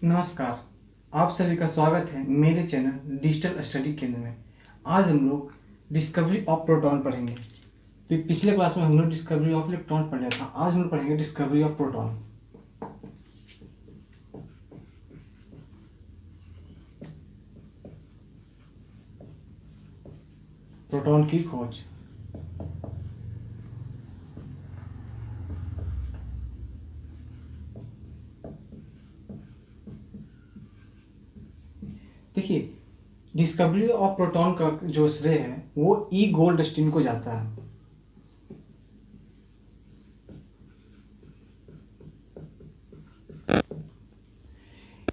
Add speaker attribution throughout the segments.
Speaker 1: नमस्कार। आप सभी का स्वागत है मेरे चैनल डिजिटल स्टडी केंद्र में। आज हम लोग डिस्कवरी ऑफ प्रोटॉन पढ़ेंगे। पिछले क्लास में हम लोग डिस्कवरी ऑफ इलेक्ट्रॉन पढ़ लिया था। आज हम लोग पढ़ेंगे डिस्कवरी ऑफ प्रोटॉन। प्रोटॉन की खोज। देखिए, डिस्कवरी ऑफ प्रोटॉन का जो श्रेय है वो ई गोल्डस्टीन को जाता है।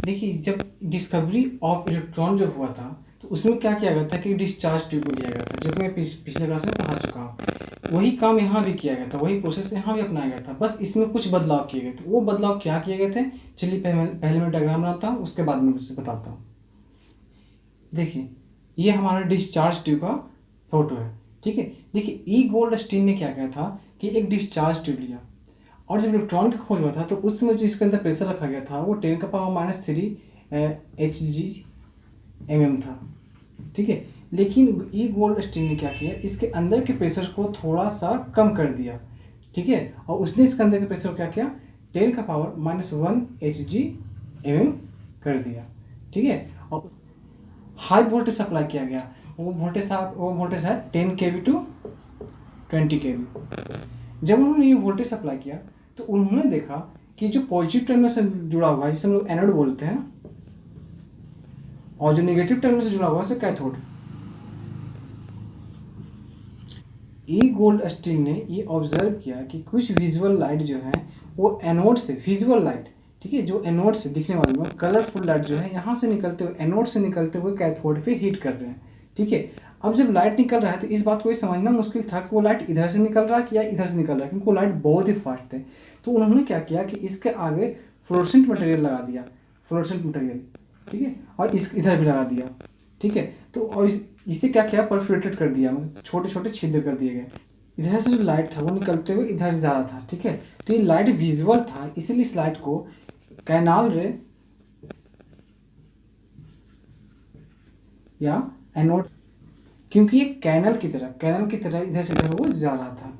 Speaker 1: देखिए, जब डिस्कवरी ऑफ इलेक्ट्रॉन जब हुआ था तो उसमें क्या किया गया था कि डिस्चार्ज ट्यूब को लिया गया था, जो कि मैं पिछले क्लास में पढ़ा चुका हूँ। वही काम यहाँ भी किया गया था, वही प्रोसेस यहाँ भी अपनाया गया था, बस इसमें कुछ बदलाव किए गए थे। वो बदलाव क्या किए गए थे, चलिए पहले मैं डायग्राम बनाता हूँ, उसके बाद मैं उससे बताता हूँ। देखिए, ये हमारा डिस्चार्ज ट्यूब का फोटो है, ठीक है। देखिए, ई गोल्डस्टीन ने क्या किया था कि एक डिस्चार्ज ट्यूब लिया, और जब इलेक्ट्रॉन की खोज हुआ था तो उस समय जो इसके अंदर प्रेशर रखा गया था वो 10⁻³ Hg/mm था, ठीक है। लेकिन ई गोल्डस्टीन ने क्या किया, इसके अंदर के प्रेशर को थोड़ा सा कम कर दिया, ठीक है। और उसने इसके अंदर के प्रेशर को क्या किया, 10⁻⁻1 Hg/mm कर दिया, ठीक है। और हाई वोल्टेज सप्लाई किया गया। वो वोल्टेज है 10 kV टू 20 kV। जब उन्होंने ये वोल्टेज सप्लाई किया तो उन्होंने देखा कि जो पॉजिटिव टर्मिनल से जुड़ा हुआ है, जिसे हम लोग एनोड बोलते हैं, और जो नेगेटिव टर्मिनल से जुड़ा हुआ है उसे कैथोड। ई गोल्डस्टीन ने ये ऑब्जर्व किया कि कुछ विजुअल लाइट जो है वो एनोड से, विजुअल लाइट, ठीक है, जो एनोड से दिखने वाली में कलरफुल लाइट जो है यहाँ से निकलते हुए, एनोड से निकलते हुए कैथोड पे हिट कर रहे हैं, ठीक है। अब जब लाइट निकल रहा है तो इस बात को ये समझना मुश्किल था कि वो लाइट इधर से निकल रहा है कि या इधर से निकल रहा है, क्योंकि वो लाइट बहुत ही फास्ट थे। तो उन्होंने क्या किया कि इसके आगे फ्लोरेसेंट मटेरियल लगा दिया, फ्लोरेसेंट मटेरियल, ठीक है, और इस इधर भी लगा दिया, ठीक है। तो और इसे क्या किया, परफोरेटेड कर दिया, मतलब छोटे छोटे छिद्र कर दिए गए। इधर से जो लाइट था वो निकलते हुए इधर जा रहा था, ठीक है। तो ये लाइट विजुअल था, इसीलिए इस लाइट को कैनाल रे या एनोड, क्योंकि ये कैनल की तरह इधर से इधर वो जा रहा था।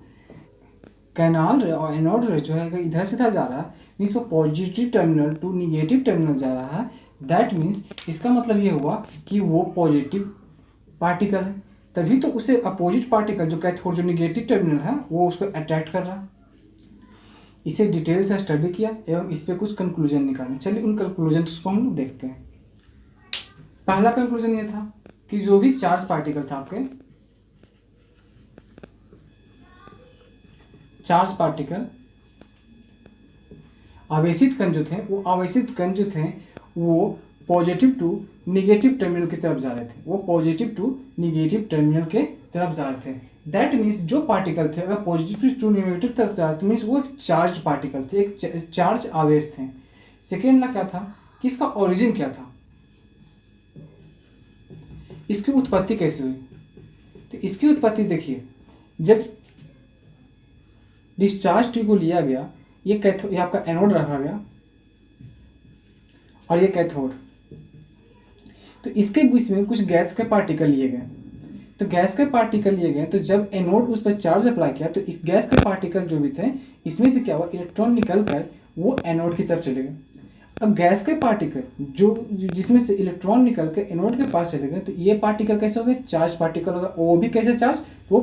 Speaker 1: कैनाल रे और एनोड रे जो है इधर से इधर जा रहा है, मीन्स वो positive terminal to negative terminal जा रहा है। दैट मीन्स इसका मतलब ये हुआ कि वो पॉजिटिव पार्टिकल है, तभी तो उसे अपोजिट पार्टिकल जो कैथोड, जो निगेटिव टर्मिनल है, वो उसको अट्रैक्ट कर रहा है। इसे डिटेल से स्टडी किया एवं इस पर कुछ कंक्लूजन निकाले। चलिए उन कंक्लूजन्स को हम लोग देखते हैं। पहला कंक्लूजन ये था कि जो भी चार्ज पार्टिकल था, आपके चार्ज पार्टिकल, आवेशित कण जो थे, वो आवेशित कण जो थे वो पॉजिटिव टू निगेटिव टर्मिनल की तरफ जा रहे थे, वो पॉजिटिव टू निगेटिव टर्मिनल के तरफ जा रहे थे। दैट मीन्स जो पार्टिकल थे अगर पॉजिटिव टू नेगेटिव तरफ जा रहे थे, मीन्स वो एक चार्ज पार्टिकल थे, एक चार्ज आवेश थे। सेकेंड ना क्या था कि इसका ओरिजिन क्या था, इसकी उत्पत्ति कैसे हुई। तो इसकी उत्पत्ति देखिए, जब डिस्चार्ज ट्यूब को लिया गया, ये आपका एनोड रखा गया और ये कैथोड, तो इसके बीच में कुछ गैस के पार्टिकल लिए गए। तो गैस के पार्टिकल लिए गए, तो जब एनोड उस पर चार्ज अप्लाई किया तो इस गैस के पार्टिकल जो भी थे, इसमें से क्या हुआ, इलेक्ट्रॉन निकल कर वो एनोड की तरफ चले गए। अब गैस के पार्टिकल जो जिसमें से इलेक्ट्रॉन निकल के एनोड के पास चले गए, तो ये पार्टिकल कैसे हो गए, चार्ज पार्टिकल होगा। वो भी कैसे चार्ज, तो वो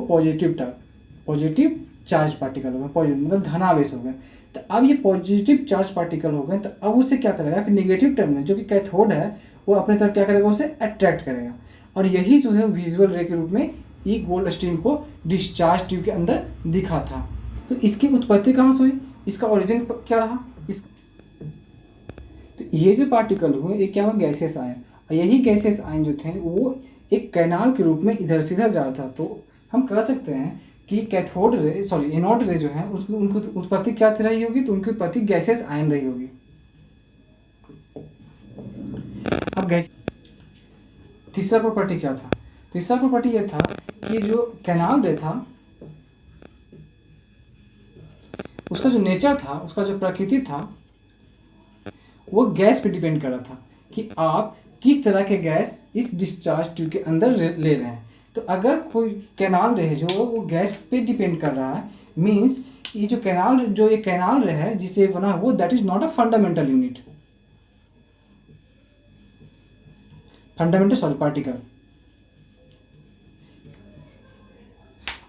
Speaker 1: पॉजिटिव चार्ज पार्टिकल होगा, पॉजिटिव मतलब धनावेश हो गए। तो अब ये पॉजिटिव चार्ज पार्टिकल हो गए, तो अब उसे क्या करेगा कि नेगेटिव टर्मिनल जो कि कैथोड है, वो अपने तरफ क्या करेगा, उसे अट्रैक्ट करेगा। और यही जो है विजुअल रे के रूप में ई गोल्डस्टीन को डिस्चार्ज ट्यूब के अंदर दिखा था। तो इसकी उत्पत्ति कहाँ से हुई, इसका ओरिजिन क्या रहा, तो ये जो पार्टिकल हुए ये क्या हुआ, गैसेस आए, और यही गैसेस आयन जो थे वो एक कैनाल के रूप में इधर से इधर जा रहा था। तो हम कह सकते हैं कि कैथोड रे, सॉरी एनोड रे जो है उसकी उनकी उत्पत्ति क्या रही होगी, तो उनकी उत्पत्ति गैसेस आयन रही होगी। अब गैस, तीसरा प्रॉपर्टी क्या था, तीसरा प्रॉपर्टी यह था कि जो कैनाल रे था उसका जो नेचर था, उसका जो प्रकृति था, वो गैस पे डिपेंड कर रहा था कि आप किस तरह के गैस इस डिस्चार्ज ट्यूब के अंदर ले रहे हैं। तो अगर कोई कैनाल रे जो वो गैस पे डिपेंड कर रहा है, मीन्स ये जो ये कैनाल रे है जिसे बना वो that is not a fundamental unit, particle.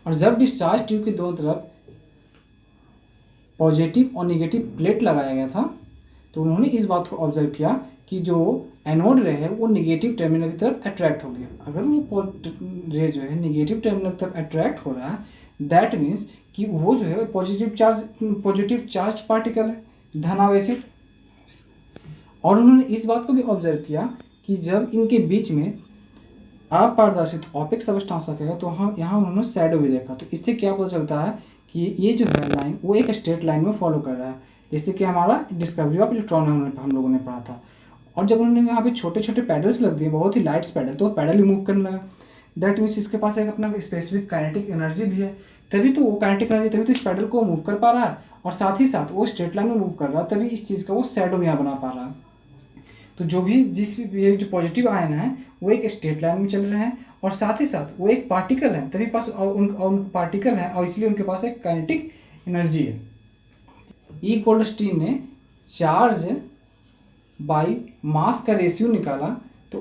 Speaker 1: और जब डिस्चार्ज ट्यूब के दोनों तरफ पॉजिटिव और नेगेटिव प्लेट लगाया गया था तो उन्होंने इस बात को ऑब्जर्व किया कि जो एनोड रे है वो नेगेटिव टर्मिनल की तरफ अट्रैक्ट हो गया। अगर वो रे जो है नेगेटिव टर्मिनल की तरफ अट्रैक्ट हो रहा है दैट मीन्स कि वो जो है पॉजिटिव चार्ज पार्टिकल है, धनावेशित। और उन्होंने इस बात को भी ऑब्जर्व किया कि जब इनके बीच में अपारदर्शित ऑपिक सबस्टेंस रखेगा तो यहाँ उन्होंने शैडो भी देखा। तो इससे क्या पता चलता है कि ये जो है लाइन वो एक स्ट्रेट लाइन में फॉलो कर रहा है, जैसे कि हमारा डिस्कवरी ऑफ इलेक्ट्रॉन हम लोगों ने पढ़ा था। और जब उन्होंने यहाँ पे छोटे छोटे पैडल्स लग दिए, बहुत ही लाइट्स पैडल, तो पैडल ही मूव करने लगा। दैट मीन्स इसके पास एक अपना स्पेसिफिक काइनेटिक एनर्जी भी है, तभी तो वो काइनेटिक एनर्जी, तभी तो इस पैडल को मूव कर पा रहा है और साथ ही साथ वो स्ट्रेट लाइन में मूव कर रहा है, तभी इस चीज़ का वो शैडो यहाँ बना पा रहा है। तो जो जो पॉजिटिव आयन है वो एक स्ट्रेट लाइन में चल रहे हैं और साथ ही साथ वो एक पार्टिकल है, तभी पास उन पार्टिकल है और इसलिए उनके पास एक काइनेटिक एनर्जी है। ई गोल्डस्टीन ने चार्ज बाई मास का रेशियो निकाला तो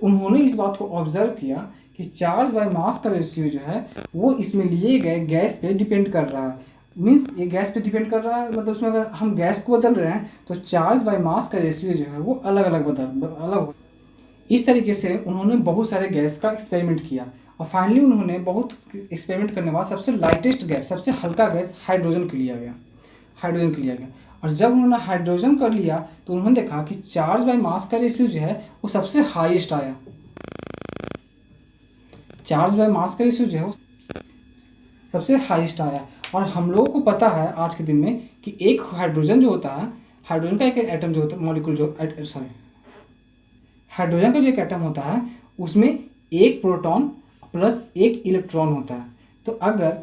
Speaker 1: उन्होंने इस बात को ऑब्जर्व किया कि चार्ज बाई मास का रेशियो जो है वो इसमें लिए गए गैस पे डिपेंड कर रहा है। मीन्स ये गैस पे डिपेंड कर रहा है, मतलब उसमें अगर हम गैस को बदल रहे हैं तो चार्ज बाई मास का रेशियो जो है वो अलग। इस तरीके से उन्होंने बहुत सारे गैस का एक्सपेरिमेंट किया और फाइनली उन्होंने बहुत एक्सपेरिमेंट करने के बाद सबसे लाइटेस्ट गैस, सबसे हल्का गैस हाइड्रोजन के लिया गया। और जब उन्होंने हाइड्रोजन कर लिया तो उन्होंने देखा कि चार्ज बाई मास का रेशियो जो है वो सबसे हाईएस्ट आया। चार्ज बाई मास का रेशियो जो है वो सबसे हाईएस्ट आया। और हम लोगों को पता है आज के दिन में कि एक हाइड्रोजन जो होता है, हाइड्रोजन का एक एटम जो होता है, हाइड्रोजन का जो एक एटम होता है उसमें एक प्रोटॉन प्लस एक इलेक्ट्रॉन होता है। तो अगर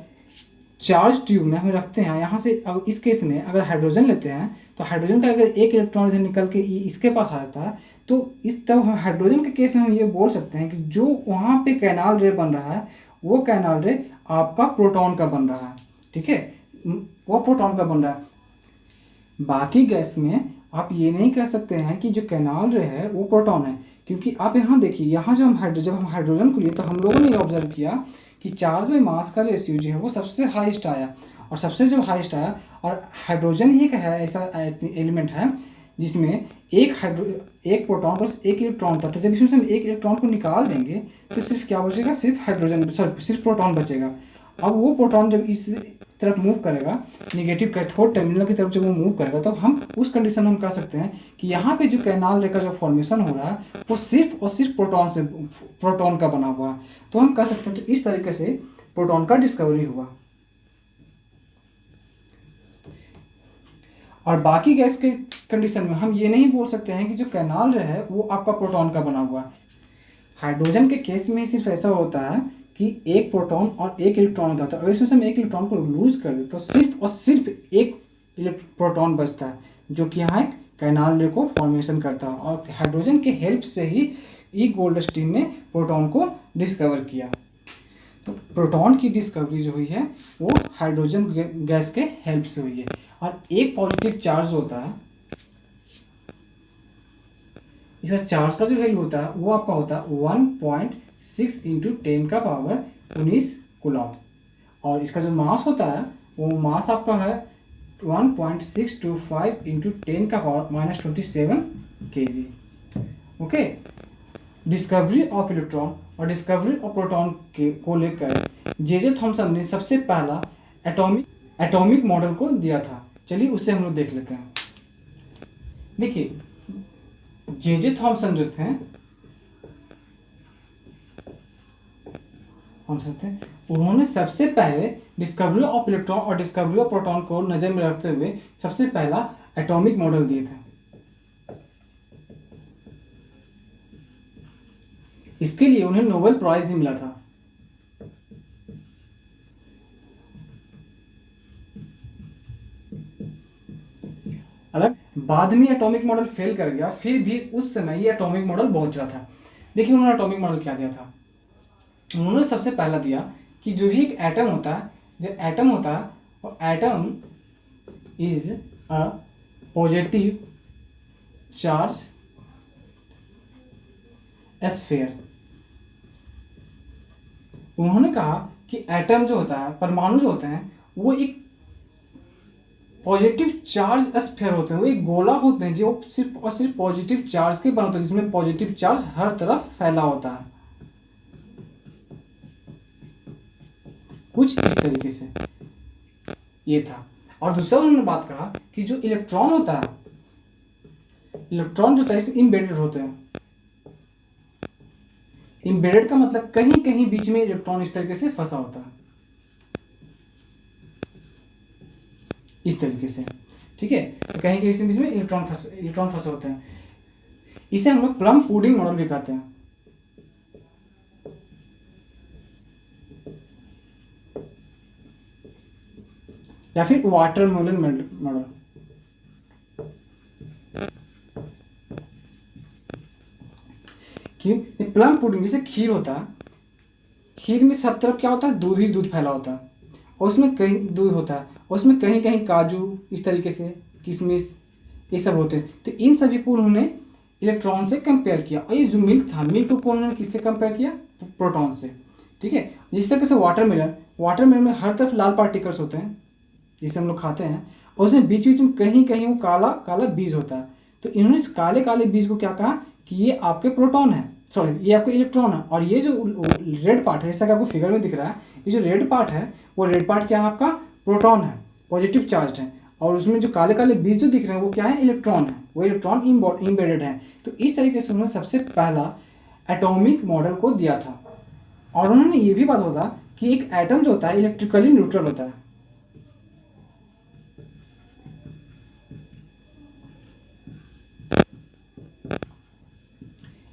Speaker 1: चार्ज ट्यूब में हम रखते हैं, यहाँ से अब इस केस में अगर हाइड्रोजन लेते हैं तो हाइड्रोजन का अगर एक इलेक्ट्रॉन इधर निकल के इसके पास आ जाता है तो इस तब हाइड्रोजन के केस में हम ये बोल सकते हैं कि जो वहाँ पे कैनाल रे बन रहा है वो कैनाल रे आपका प्रोटॉन का बन रहा है, ठीक है, वो प्रोटॉन का बन रहा है। बाकी गैस में आप ये नहीं कह सकते हैं कि जो कैनाल रे है वो प्रोटॉन है, क्योंकि आप यहाँ देखिए, यहाँ जब हम हाइड्रोजन को लिए तो हम लोगों ने ऑब्जर्व किया कि चार्ज बाई मास का रेशियो जो है वो सबसे हाईएस्ट आया। और सबसे जब हाईएस्ट आया, और हाइड्रोजन ही एक है ऐसा एलिमेंट है जिसमें एक प्रोटॉन प्लस एक इलेक्ट्रॉन होता है। तो जब इसमें से हम एक इलेक्ट्रॉन को निकाल देंगे तो सिर्फ क्या बचेगा, सिर्फ प्रोटॉन बचेगा। अब वो प्रोटॉन जब इस तरफ मूव करेगा, नेगेटिव कैथोड टर्मिनल की तरफ जब वो मूव करेगा तो हम उस कंडीशन में हम कह सकते हैं कि यहाँ पे जो कैनाल रे का जो फॉर्मेशन हो रहा है वो सिर्फ और सिर्फ प्रोटॉन का बना हुआ है। तो हम कह सकते हैं तो इस तरीके से प्रोटॉन का डिस्कवरी हुआ। और बाकी गैस के कंडीशन में हम ये नहीं बोल सकते हैं कि जो कैनाल रे है वो आपका प्रोटॉन का बना हुआ है। हाइड्रोजन के केस में सिर्फ ऐसा होता है कि एक प्रोटॉन और एक इलेक्ट्रॉन होता है। अगर इसमें से हम एक इलेक्ट्रॉन को लूज कर दें तो सिर्फ और सिर्फ एक प्रोटॉन बचता है जो कि यहाँ एक कैनाल रे को फॉर्मेशन करता है। और हाइड्रोजन के हेल्प से ही ई गोल्डस्टीन ने प्रोटॉन को डिस्कवर किया। तो प्रोटॉन की डिस्कवरी जो हुई है वो हाइड्रोजन गैस के हेल्प से हुई है। और एक पॉजिटिव चार्ज होता है, इसका चार्ज का जो वैल्यू होता है वो आपका होता है 1.6 इंटू 10 का पावर 19 कूलम। और इसका जो मास होता है वो मास आपका है 1.625 इंटू 10 का power -27 kg। Okay, discovery of electron और डिस्कवरी ऑफ प्रोटॉन को लेकर जे थॉमसन ने सबसे पहला एटॉमिक मॉडल को दिया था। चलिए उससे हम लोग देख लेते हैं। देखिए, जे थॉमसन जो थे उन्होंने सबसे पहले डिस्कवरी ऑफ इलेक्ट्रॉन और डिस्कवरी ऑफ प्रोटॉन को नजर में रखते हुए सबसे पहला एटॉमिक मॉडल दिए थे। इसके लिए उन्हें नोबेल प्राइज भी मिला था। अलग बाद में एटॉमिक मॉडल फेल कर गया, फिर भी उस समय ये एटॉमिक मॉडल बहुत अच्छा था। देखिए उन्होंने एटॉमिक मॉडल क्या दिया था। उन्होंने सबसे पहला दिया कि जो भी एक एटम होता है, जो एटम होता है वो atom is a positive charge sphere. उन्होंने कहा कि एटम जो होता है, परमाणु जो होते हैं, वो एक पॉजिटिव चार्ज स्फीयर होते हैं, वो एक गोला होते हैं जो सिर्फ और सिर्फ पॉजिटिव चार्ज के बने होते हैं, जिसमें पॉजिटिव चार्ज हर तरफ फैला होता है, कुछ इस तरीके से ये था। और दूसरा उन्होंने बात कहा कि जो इलेक्ट्रॉन होता है, इलेक्ट्रॉन जो होता है इसमें इम्बेडेड होते हैं। इम्बेडेड का मतलब कहीं कहीं बीच में इलेक्ट्रॉन इस तरीके से फंसा होता है, इस तरीके से, ठीक है। तो कहीं कहीं बीच में इलेक्ट्रॉन फंसे होते हैं। इसे हम लोग प्लम पुडिंग मॉडल भी कहते हैं। या फिर वाटरमेलन मॉडल। क्यों? प्लम पुडिंग जैसे खीर होता है, खीर में सब तरफ क्या होता है, दूध ही दूध फैला होता है, और उसमें कहीं दूध होता है, और उसमें कहीं कहीं काजू, इस तरीके से किशमिश, ये सब होते हैं। तो इन सभी को उन्होंने इलेक्ट्रॉन से कंपेयर किया। और ये जो मिल्क था, मिल्क को उन्होंने किससे कंपेयर किया, प्रोटॉन से, ठीक है। जिस तरीके से वाटरमेलन में हर तरफ लाल पार्टिकल्स होते हैं जिसे हम लोग खाते हैं, और उसमें बीच बीच में कहीं कहीं वो काला काला बीज होता है। तो इन्होंने इस काले काले बीज को क्या कहा कि ये आपके प्रोटॉन है, सॉरी ये आपके इलेक्ट्रॉन है, और ये जो रेड पार्ट है, जैसा कि आपको फिगर में दिख रहा है, ये जो रेड पार्ट है वो रेड पार्ट क्या है, आपका प्रोटॉन है, पॉजिटिव चार्ज है, और उसमें जो काले काले बीज जो दिख रहे हैं वो क्या है, इलेक्ट्रॉन है, वो इलेक्ट्रॉन इम्बेडेड है। तो इस तरीके से उन्होंने सबसे पहला एटॉमिक मॉडल को दिया था। और उन्होंने ये भी बात होता कि एक एटम जो होता है इलेक्ट्रिकली न्यूट्रल होता है।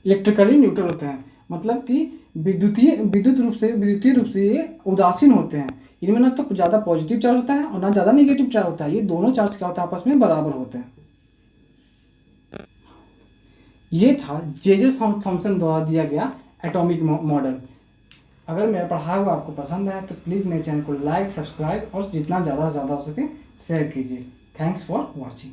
Speaker 1: इलेक्ट्रिकली न्यूट्रल होते हैं मतलब कि विद्युतीय रूप से ये उदासीन होते हैं। इनमें ना तो ज़्यादा पॉजिटिव चार्ज होता है और ना ज़्यादा नेगेटिव चार्ज होता है, ये दोनों चार्ज क्या होता है, आपस में बराबर होते हैं। ये था जे थॉमसन द्वारा दिया गया एटॉमिक मॉडल। अगर मेरा पढ़ाया हुआ आपको पसंद आया तो प्लीज़ मेरे चैनल को लाइक, सब्सक्राइब और जितना ज़्यादा से ज़्यादा हो सके शेयर कीजिए। Thanks for watching.